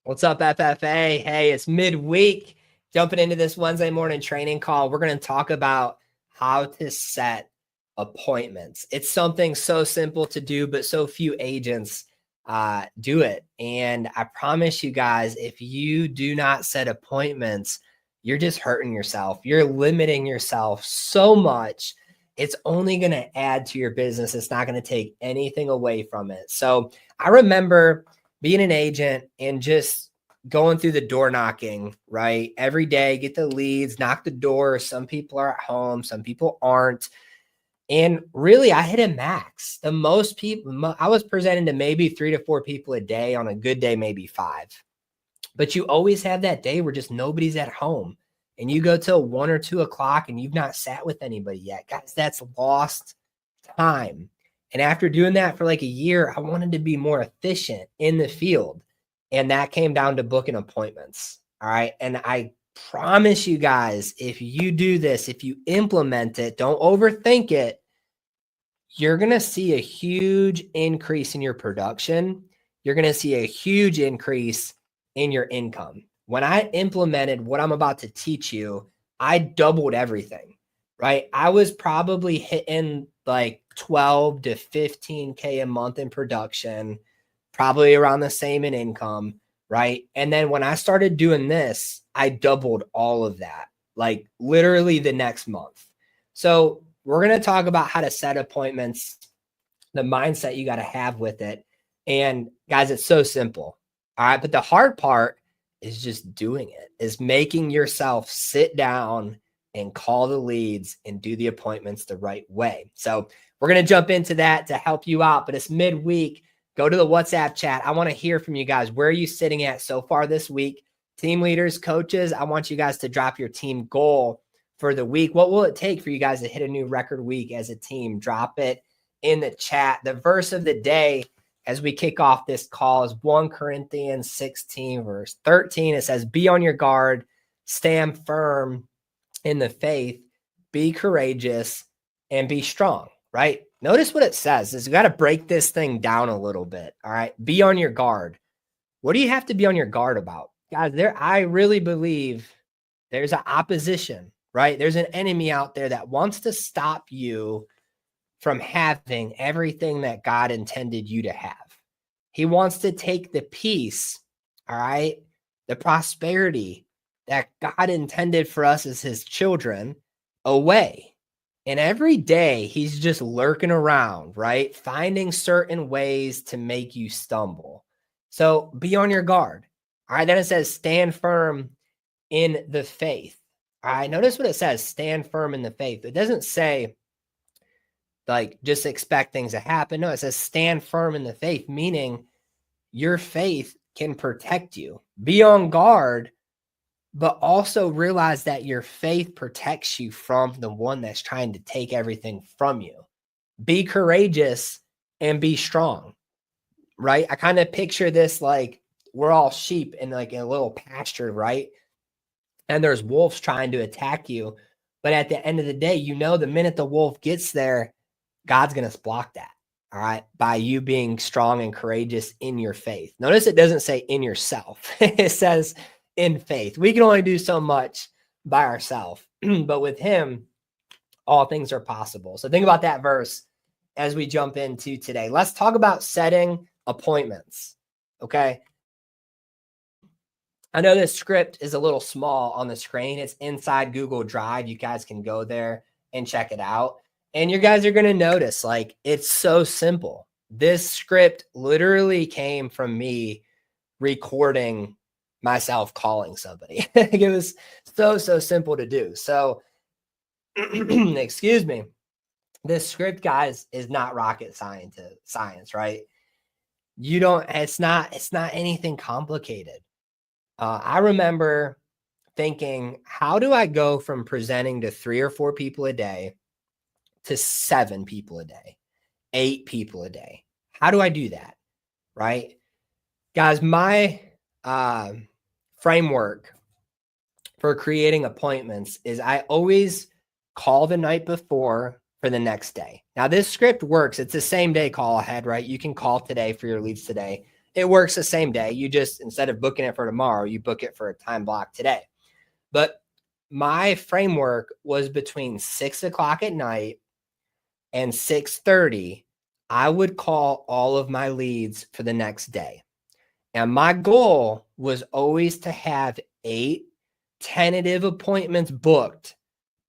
What's up, FFA? Hey, it's midweek. Jumping into this Wednesday morning training call, we're going to talk about how to set appointments. It's something so simple to do, but so few agents do it. And I promise you guys, if you do not set appointments, you're just hurting yourself. You're limiting yourself so much. It's only going to add to your business. It's not going to take anything away from it. So I remember being an agent and just going through the door knocking, right? Every day, get the leads, knock the door. Some people are at home, some people aren't. And really, I hit a max. The most people, I was presenting to maybe 3 to 4 people a day. On a good day, maybe 5. But you always have that day where just nobody's at home. And you go till 1 or 2 o'clock and you've not sat with anybody yet. Guys, that's lost time. And after doing that for like a year, I wanted to be more efficient in the field. And that came down to booking appointments. All right. And I promise you guys, if you do this, if you implement it, don't overthink it, you're going to see a huge increase in your production. You're going to see a huge increase in your income. When I implemented what I'm about to teach you, I doubled everything, right? I was probably hitting like 12 to 15K a month in production, probably around the same in income, right? And then when I started doing this, I doubled all of that, like literally the next month. So we're going to talk about how to set appointments, the mindset you got to have with it. And guys, it's so simple. All right. But the hard part is just doing it, is making yourself sit down and call the leads and do the appointments the right way. So we're going to jump into that to help you out, but it's midweek. Go to the WhatsApp chat. I want to hear from you guys. Where are you sitting at so far this week? Team leaders, coaches, I want you guys to drop your team goal for the week. What will it take for you guys to hit a new record week as a team? Drop it in the chat. The verse of the day as we kick off this call is 1 Corinthians 16, verse 13. It says, be on your guard, stand firm in the faith, be courageous, and be strong, right? Notice what it says is you got to break this thing down a little bit. All right. Be on your guard. What do you have to be on your guard about? Guys, I really believe there's an opposition, right? There's an enemy out there that wants to stop you from having everything that God intended you to have. He wants to take the peace, all right, the prosperity that God intended for us as his children away. And every day he's just lurking around, right? Finding certain ways to make you stumble. So be on your guard. All right. Then it says, stand firm in the faith. All right. Notice what it says, stand firm in the faith. It doesn't say like just expect things to happen. No, it says stand firm in the faith, meaning your faith can protect you. Be on guard, but also realize that your faith protects you from the one that's trying to take everything from you. Be courageous and be strong, right? I kind of picture this like we're all sheep in like a little pasture, right? And there's wolves trying to attack you. But at the end of the day, you know, the minute the wolf gets there, God's going to block that. All right. By you being strong and courageous in your faith. Notice it doesn't say in yourself. It says in faith. We can only do so much by ourselves, but with him, all things are possible. So think about that verse as we jump into today. Let's talk about setting appointments. Okay. I know this script is a little small on the screen. It's inside Google Drive. You guys can go there and check it out. And you guys are going to notice, like, it's so simple. This script literally came from me recording myself calling somebody. It was so simple to do. So, excuse me. This script, guys, is not rocket science, right? It's not anything complicated. I remember thinking, how do I go from presenting to 3 or 4 people a day to 7 people a day, 8 people a day? How do I do that? Right? Guys, my framework for creating appointments is I always call the night before for the next day. Now, this script works. It's the same day call ahead, right? You can call today for your leads today. it works the same day. You just, instead of booking it for tomorrow, you book it for a time block today. But my framework was between 6 o'clock at night and 6:30. I would call all of my leads for the next day. And my goal was always to have 8 tentative appointments booked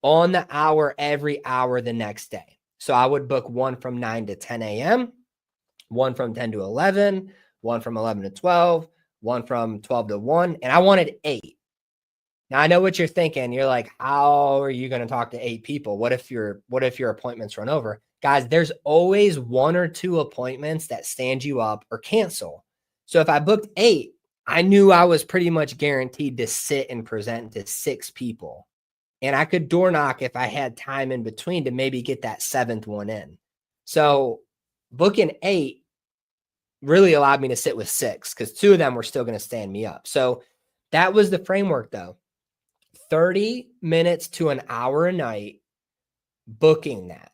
on the hour every hour the next day. So I would book one from 9 to 10 a.m., one from 10 to 11, one from 11 to 12, one from 12 to 1, and I wanted 8. Now I know what you're thinking. You're like, how are you going to talk to 8 people? What if your appointments run over? Guys, there's always 1 or 2 appointments that stand you up or cancel. So if I booked 8, I knew I was pretty much guaranteed to sit and present to 6 people. And I could door knock if I had time in between to maybe get that 7th one in. So booking 8 really allowed me to sit with 6 because 2 of them were still going to stand me up. So that was the framework though. 30 minutes to an hour a night, booking that.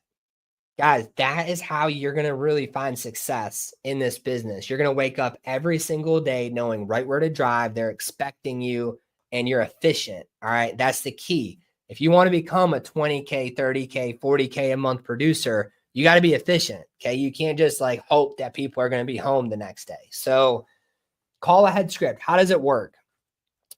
Guys, that is how you're going to really find success in this business. You're going to wake up every single day knowing right where to drive. They're expecting you and you're efficient. All right. That's the key. If you want to become a 20K, 30K, 40K a month producer, you got to be efficient. Okay. You can't just like hope that people are going to be home the next day. So call ahead script. How does it work?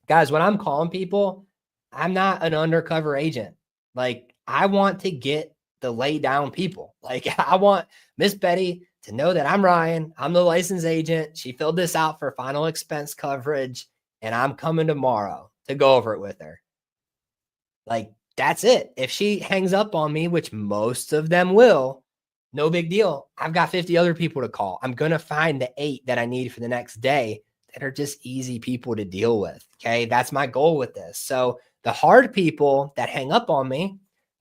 Guys, when I'm calling people, I'm not an undercover agent. Like I want to get the lay down people. Like I want Miss Betty to know that I'm Ryan. I'm the licensed agent. She filled this out for final expense coverage and I'm coming tomorrow to go over it with her. Like that's it. If she hangs up on me, which most of them will, no big deal. I've got 50 other people to call. I'm going to find the 8 that I need for the next day that are just easy people to deal with. Okay. That's my goal with this. So the hard people that hang up on me,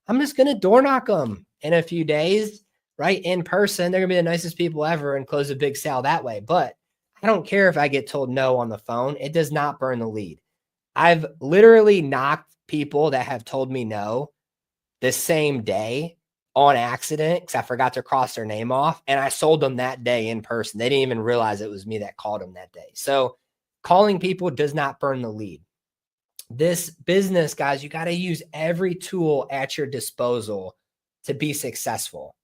I'm just going to door knock them in a few days, right? In person, they're going to be the nicest people ever and close a big sale that way. But I don't care if I get told no on the phone. It does not burn the lead. I've literally knocked people that have told me no the same day on accident because I forgot to cross their name off. And I sold them that day in person. They didn't even realize it was me that called them that day. So calling people does not burn the lead. This business, guys, you got to use every tool at your disposal to be successful.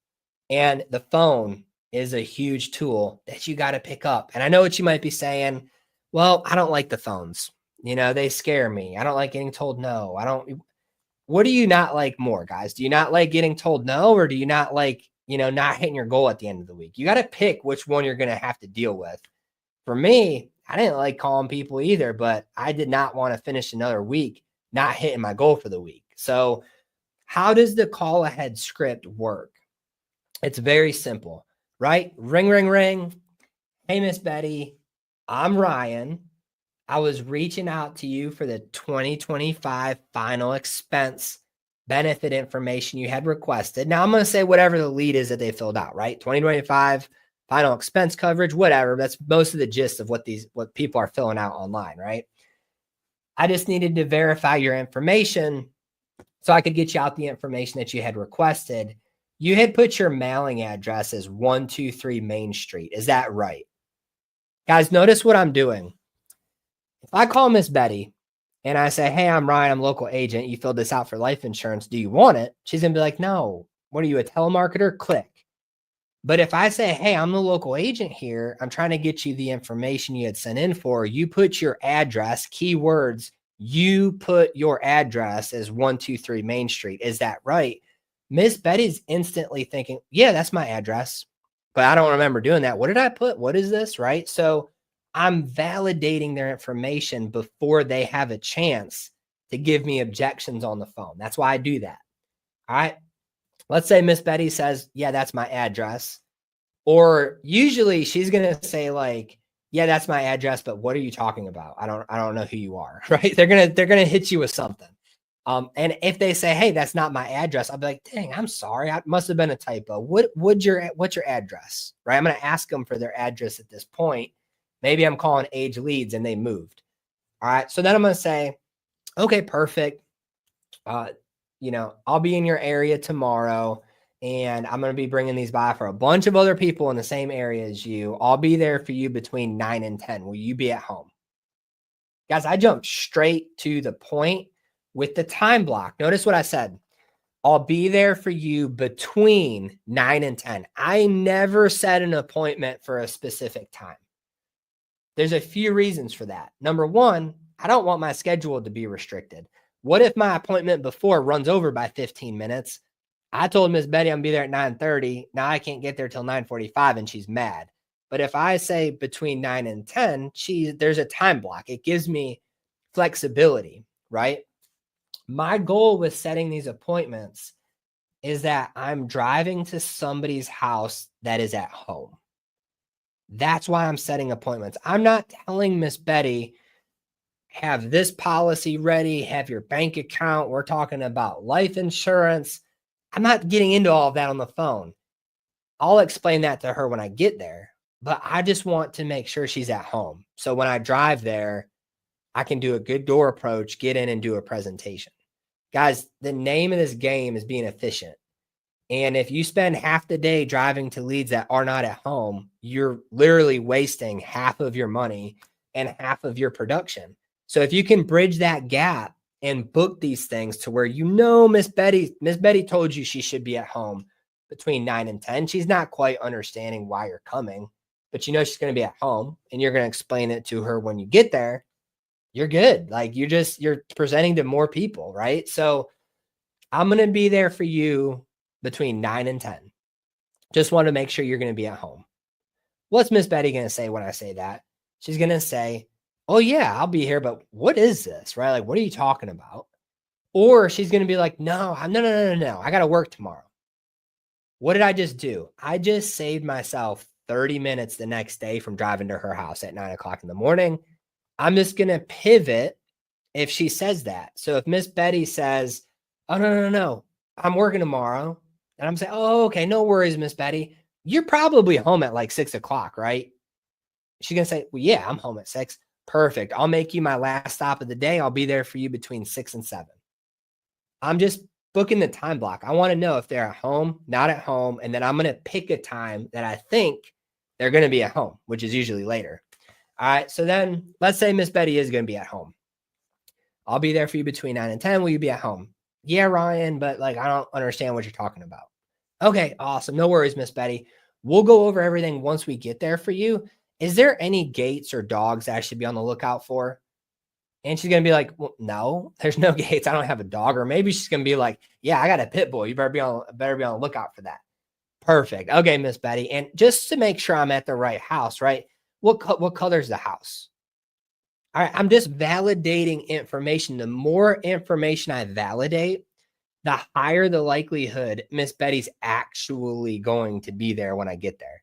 And the phone is a huge tool that you got to pick up. And I know what you might be saying. Well, I don't like the phones. You know, they scare me. I don't like getting told no. What do you not like more, guys? Do you not like getting told no, or do you not like, not hitting your goal at the end of the week? You got to pick which one you're going to have to deal with. For me, I didn't like calling people either, but I did not want to finish another week not hitting my goal for the week. So how does the call ahead script work? It's very simple, right? Ring, ring, ring. Hey, Miss Betty, I'm Ryan. I was reaching out to you for the 2025 final expense benefit information you had requested. Now I'm going to say whatever the lead is that they filled out, right? 2025 final expense coverage, whatever. That's most of the gist of what people are filling out online, right? I just needed to verify your information so I could get you out the information that you had requested. You had put your mailing address as 123 Main Street. Is that right? Guys, notice what I'm doing. If I call Miss Betty and I say, hey, I'm Ryan, I'm a local agent. You filled this out for life insurance. Do you want it? She's going to be like, no. What are you, a telemarketer? Click. But if I say, hey, I'm the local agent here, I'm trying to get you the information you had sent in for, you put your address, keywords, you put your address as 123 Main Street. Is that right? Miss Betty's instantly thinking, yeah, that's my address, but I don't remember doing that. What did I put? What is this? Right? So I'm validating their information before they have a chance to give me objections on the phone. That's why I do that. All right. Let's say Miss Betty says, yeah, that's my address. Or usually she's going to say like, yeah, that's my address, but what are you talking about? I don't know who you are, right? They're going to hit you with something. And if they say, hey, that's not my address, I'll be like, dang, I'm sorry. It must have been a typo. What's your address, right? I'm going to ask them for their address at this point. Maybe I'm calling Age Leads and they moved. All right. So then I'm going to say, okay, perfect. I'll be in your area tomorrow and I'm going to be bringing these by for a bunch of other people in the same area as you. I'll be there for you between 9 and 10. Will you be at home? Guys, I jumped straight to the point with the time block. Notice what I said. I'll be there for you between 9 and 10. I never set an appointment for a specific time. There's a few reasons for that. Number one, I don't want my schedule to be restricted. What if my appointment before runs over by 15 minutes? I told Miss Betty I'm gonna be there at 9:30. Now I can't get there till 9:45 and she's mad. But if I say between 9 and 10, there's a time block. It gives me flexibility, right? My goal with setting these appointments is that I'm driving to somebody's house that is at home. That's why I'm setting appointments. I'm not telling Miss Betty, have this policy ready, have your bank account. We're talking about life insurance. I'm not getting into all of that on the phone. I'll explain that to her when I get there, but I just want to make sure she's at home. So when I drive there, I can do a good door approach, get in and do a presentation. Guys, the name of this game is being efficient. And if you spend half the day driving to leads that are not at home, you're literally wasting half of your money and half of your production. So if you can bridge that gap and book these things to where Miss Betty told you she should be at home between 9 and 10. She's not quite understanding why you're coming, but she's going to be at home and you're going to explain it to her when you get there. You're good. Like you're presenting to more people, right? So I'm going to be there for you between 9 and 10. Just want to make sure you're going to be at home. What's Miss Betty going to say when I say that? She's going to say, oh yeah, I'll be here, but what is this, right? Like, what are you talking about? Or she's going to be like, no. I got to work tomorrow. What did I just do? I just saved myself 30 minutes the next day from driving to her house at 9 o'clock in the morning. I'm just going to pivot if she says that. So if Miss Betty says, oh, no, I'm working tomorrow. And I'm saying, oh, okay, no worries, Miss Betty. You're probably home at like 6 o'clock, right? She's going to say, well, yeah, I'm home at 6. Perfect. I'll make you my last stop of the day. I'll be there for you between 6 and 7. I'm just booking the time block. I want to know if they're at home, not at home. And then I'm going to pick a time that I think they're going to be at home, which is usually later. All right. So then let's say Miss Betty is going to be at home. I'll be there for you between 9 and 10. Will you be at home? Yeah, Ryan, but I don't understand what you're talking about. Okay, awesome. No worries, Miss Betty. We'll go over everything once we get there for you. Is there any gates or dogs that I should be on the lookout for? And she's going to be like, well, no, there's no gates. I don't have a dog. Or maybe she's going to be like, yeah, I got a pit bull. You better be on the lookout for that. Perfect. Okay, Miss Betty. And just to make sure I'm at the right house, right? What color is the house? All right, I'm just validating information. The more information I validate, the higher the likelihood Miss Betty's actually going to be there when I get there.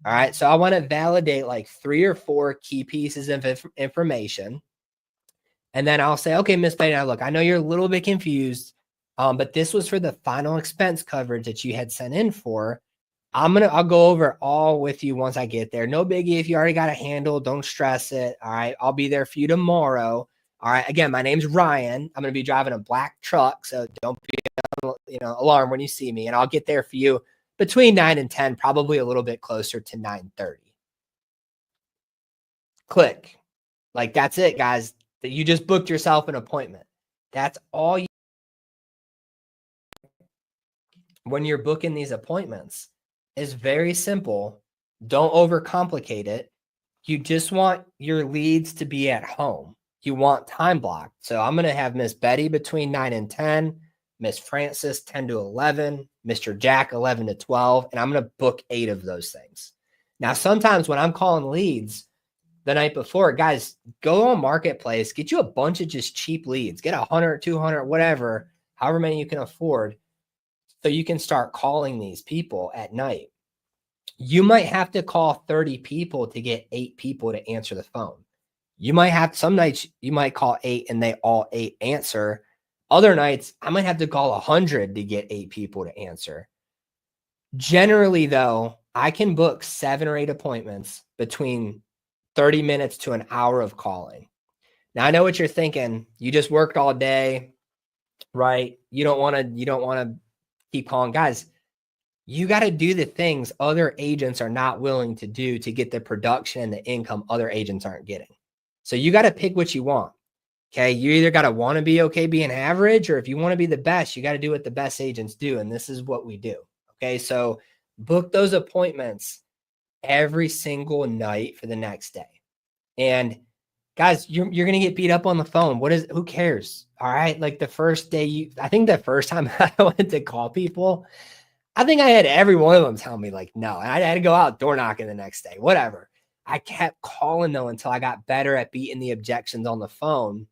All right, so I want to validate like 3 or 4 key pieces of information. And then I'll say, okay, Miss Betty, now look, I know you're a little bit confused, but this was for the final expense coverage that you had sent in for. I'll go over it all with you once I get there. No biggie. If you already got a handle, don't stress it. All right. I'll be there for you tomorrow. All right. Again, my name's Ryan. I'm going to be driving a black truck. So don't be, alarmed when you see me, and I'll get there for you between 9 and 10, probably a little bit closer to 9:30. Click. Like, that's it, guys. You just booked yourself an appointment. That's all you. When you're booking these appointments, is very simple. Don't overcomplicate it. You just want your leads to be at home. You want time blocked. So I'm going to have Miss Betty between 9 and 10, Miss Francis 10 to 11, Mr. Jack 11 to 12, and I'm going to book 8 of those things. Now, sometimes when I'm calling leads the night before, guys, go on Marketplace, get you a bunch of just cheap leads, get 100, 200, whatever, however many you can afford, so you can start calling these people at night. You might have to call 30 people to get 8 people to answer the phone. You might have some nights you might call 8 and they all 8 answer. Other nights I might have to call 100 to get 8 people to answer. Generally, though, I can book 7 or 8 appointments between 30 minutes to an hour of calling. Now I know what you're thinking. You just worked all day, right? You don't want to keep calling. Guys, You got to do the things other agents are not willing to do to get the production and the income other agents aren't getting. So you got to pick what you want. Okay. You either got to want to be okay being average, or if you want to be the best, you got to do what the best agents do. And this is what we do. Okay. So book those appointments every single night for the next day. And guys, you're going to get beat up on the phone. Who cares? All right. Like the first day I think the first time I went to call people, I think I had every one of them tell me like, no, and I had to go out door knocking the next day, whatever. I kept calling though until I got better at beating the objections on the phone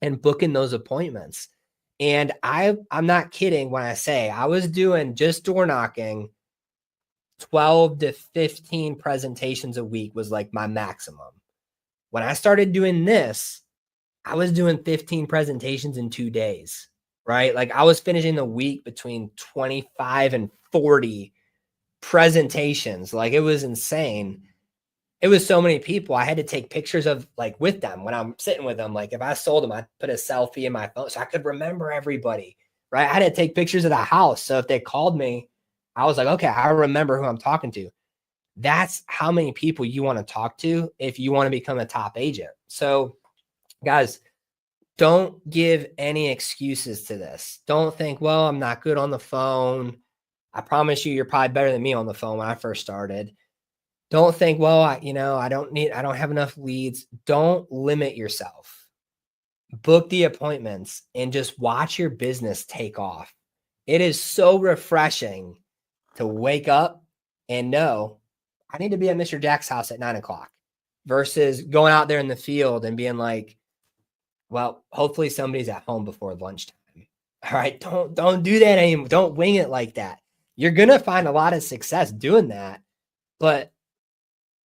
and booking those appointments. And I'm not kidding when I say I was doing just door knocking 12 to 15 presentations a week was like my maximum. When I started doing this, I was doing 15 presentations in 2 days, right? Like I was finishing the week between 25 and 40 presentations. Like it was insane. It was so many people. I had to take pictures of like with them when I'm sitting with them. Like if I sold them, I put a selfie in my phone so I could remember everybody, right? I had to take pictures of the house. So if they called me, I was like, okay, I remember who I'm talking to. That's how many people you want to talk to if you want to become a top agent. So guys, don't give any excuses to this. Don't think, well, I'm not good on the phone. I promise you, you're probably better than me on the phone when I first started. Don't think, well, I don't have enough leads. Don't limit yourself. Book the appointments and just watch your business take off. It is so refreshing to wake up and know I need to be at Mr. Jack's house at 9:00 versus going out there in the field and being like, well, hopefully somebody's at home before lunchtime. All right. Don't do that anymore. Don't wing it like that. You're going to find a lot of success doing that, but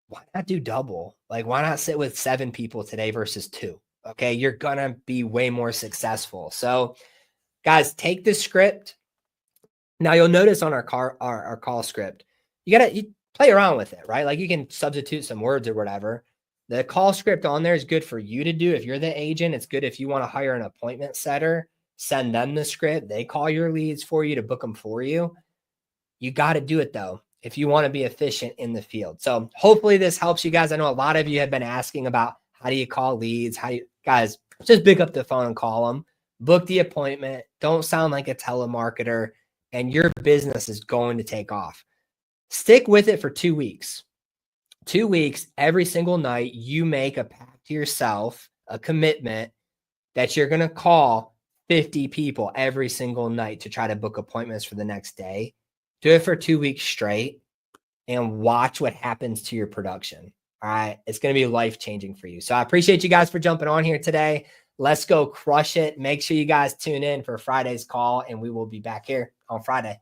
why not do double? Like, why not sit with 7 people today versus 2? Okay. You're going to be way more successful. So guys, take the script. Now you'll notice on our call script, you play around with it, right? Like you can substitute some words or whatever. The call script on there is good for you to do. If you're the agent, it's good if you want to hire an appointment setter, send them the script. They call your leads for you to book them for you. You got to do it though, if you want to be efficient in the field. So hopefully this helps you guys. I know a lot of you have been asking about how do you call leads? Guys, just pick up the phone and call them, book the appointment. Don't sound like a telemarketer, and your business is going to take off. Stick with it for 2 weeks. 2 weeks, every single night, you make a pact to yourself, a commitment that you're going to call 50 people every single night to try to book appointments for the next day. Do it for 2 weeks straight and watch what happens to your production. All right. It's going to be life-changing for you. So I appreciate you guys for jumping on here today. Let's go crush it. Make sure you guys tune in for Friday's call, and we will be back here on Friday.